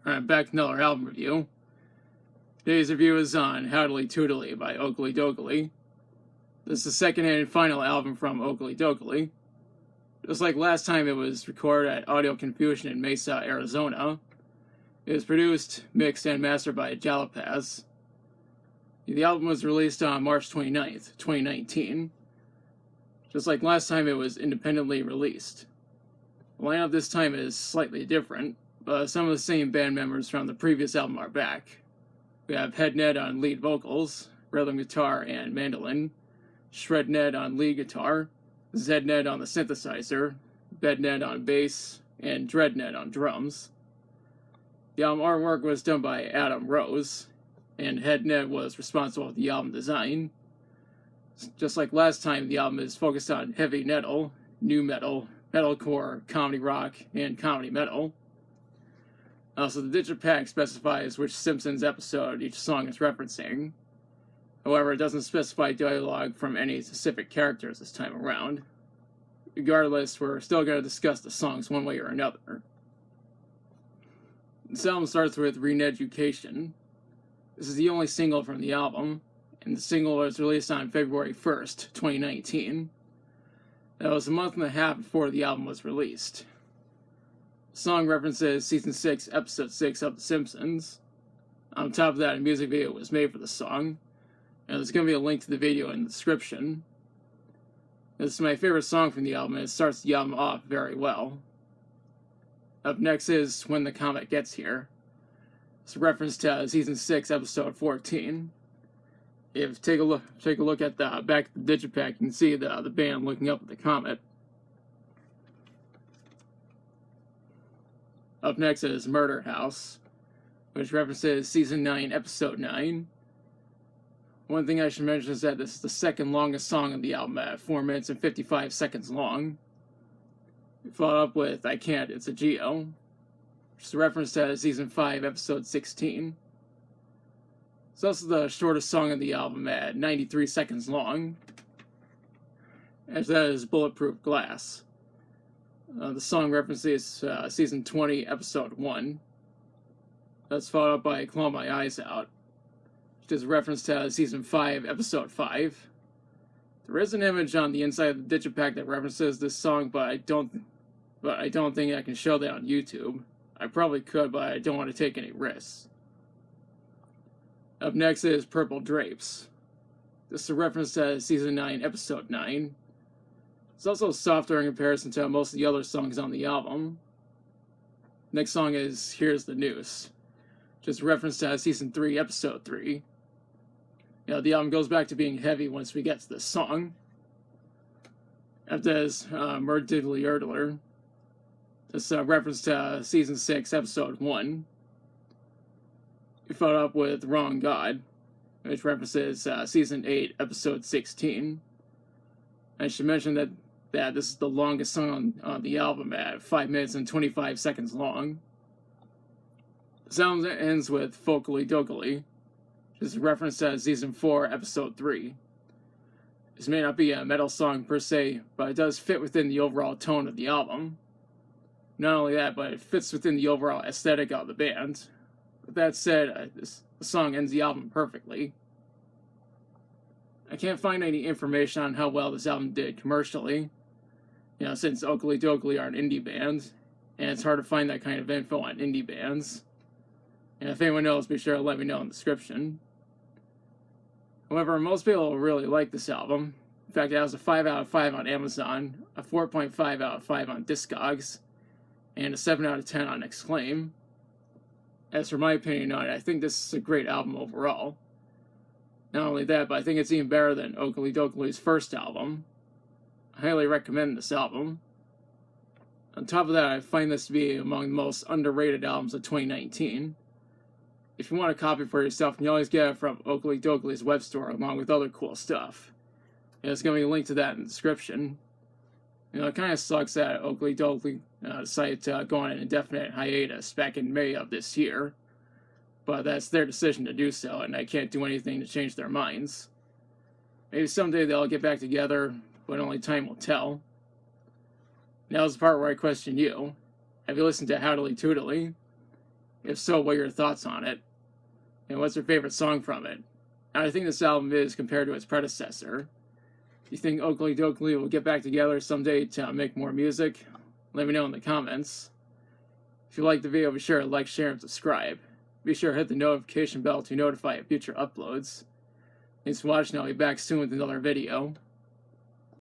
Alright, back to another album review. Today's review is on Howdilly Twodilly by Okilly Dokilly. This is the second and final album from Okilly Dokilly. Just like last time, it was recorded at Audio Confusion in Mesa, Arizona. It was produced, mixed, and mastered by Drapes. The album was released on March 29th, 2019. Just like last time, it was independently released. The lineup this time is slightly different, but some of the same band members from the previous album are back. We have Head Ned on lead vocals, rhythm guitar and mandolin, Shred Ned on lead guitar, Zed Ned on the synthesizer, Bed Ned on bass, and Dread Ned on drums. The album artwork was done by Adam Rose, and Head Ned was responsible for the album design. Just like last time, the album is focused on heavy metal, nu metal, metalcore, comedy rock, and comedy metal. Also, the digipack specifies which Simpsons episode each song is referencing. However, it doesn't specify dialogue from any specific characters this time around. Regardless, we're still going to discuss the songs one way or another. This album starts with Re-Education. This is the only single from the album, and the single was released on February 1st, 2019. That was a month and a half before the album was released. The song references Season 6, Episode 6 of The Simpsons. On top of that, a music video was made for the song, and there's going to be a link to the video in the description. This is my favorite song from the album, and it starts the album off very well. Up next is When the Comet Gets Here. It's a reference to Season 6, Episode 14. If you take a look at the back of the digipack, you can see the band looking up at the comet. Up next is Murder House, which references Season 9, Episode 9. One thing I should mention is that this is the second longest song on the album at 4 minutes and 55 seconds long. Followed up with I Can't, It's a Geo, which is a reference to Season 5, Episode 16. It's also the shortest song on the album at 93 seconds long. After that is Bulletproof Glass. The song references Season 20, Episode 1. That's followed up by Claw My Eyes Out, which is a reference to Season 5, Episode 5. There is an image on the inside of the digipack that references this song, but I don't think I can show that on YouTube. I probably could, but I don't want to take any risks. Up next is Purple Drapes. This is a reference to Season 9, Episode 9. It's also softer in comparison to most of the other songs on the album. Next song is Here's the Noose, just a reference to Season 3, Episode 3. The album goes back to being heavy once we get to this song. After that is Diddly Erdler. This is a reference to Season 6, Episode 1. We followed up with Wrong God, which references Season 8, Episode 16. I should mention that this is the longest song on the album at 5 minutes and 25 seconds long. The sound ends with Okilly Dokilly, which is a reference to Season 4, Episode 3. This may not be a metal song per se, but it does fit within the overall tone of the album. Not only that, but it fits within the overall aesthetic of the band. With that said, the song ends the album perfectly. I can't find any information on how well this album did commercially, since Okilly Dokilly are an indie band, and it's hard to find that kind of info on indie bands. And if anyone knows, be sure to let me know in the description. However, most people really like this album. In fact, it has a 5 out of 5 on Amazon, a 4.5 out of 5 on Discogs, and a 7 out of 10 on Exclaim. As for my opinion on it, I think this is a great album overall. Not only that, but I think it's even better than Okilly Dokilly's first album. I highly recommend this album. On top of that, I find this to be among the most underrated albums of 2019. If you want a copy for yourself, you can always get it from Okilly Dokilly's web store along with other cool stuff. There's going to be a link to that in the description. It kind of sucks that Okilly Dokilly decided to go on an indefinite hiatus back in May of this year. But that's their decision to do so, and I can't do anything to change their minds. Maybe someday they'll get back together, but only time will tell. Now's the part where I question you. Have you listened to Howdilly Twodilly? If so, what are your thoughts on it? And what's your favorite song from it? How do you think this album is compared to its predecessor? Do you think Okilly Dokilly will get back together someday to make more music? Let me know in the comments. If you like the video, be sure to like, share, and subscribe. Be sure to hit the notification bell to notify future uploads. Thanks for watching. I'll be back soon with another video.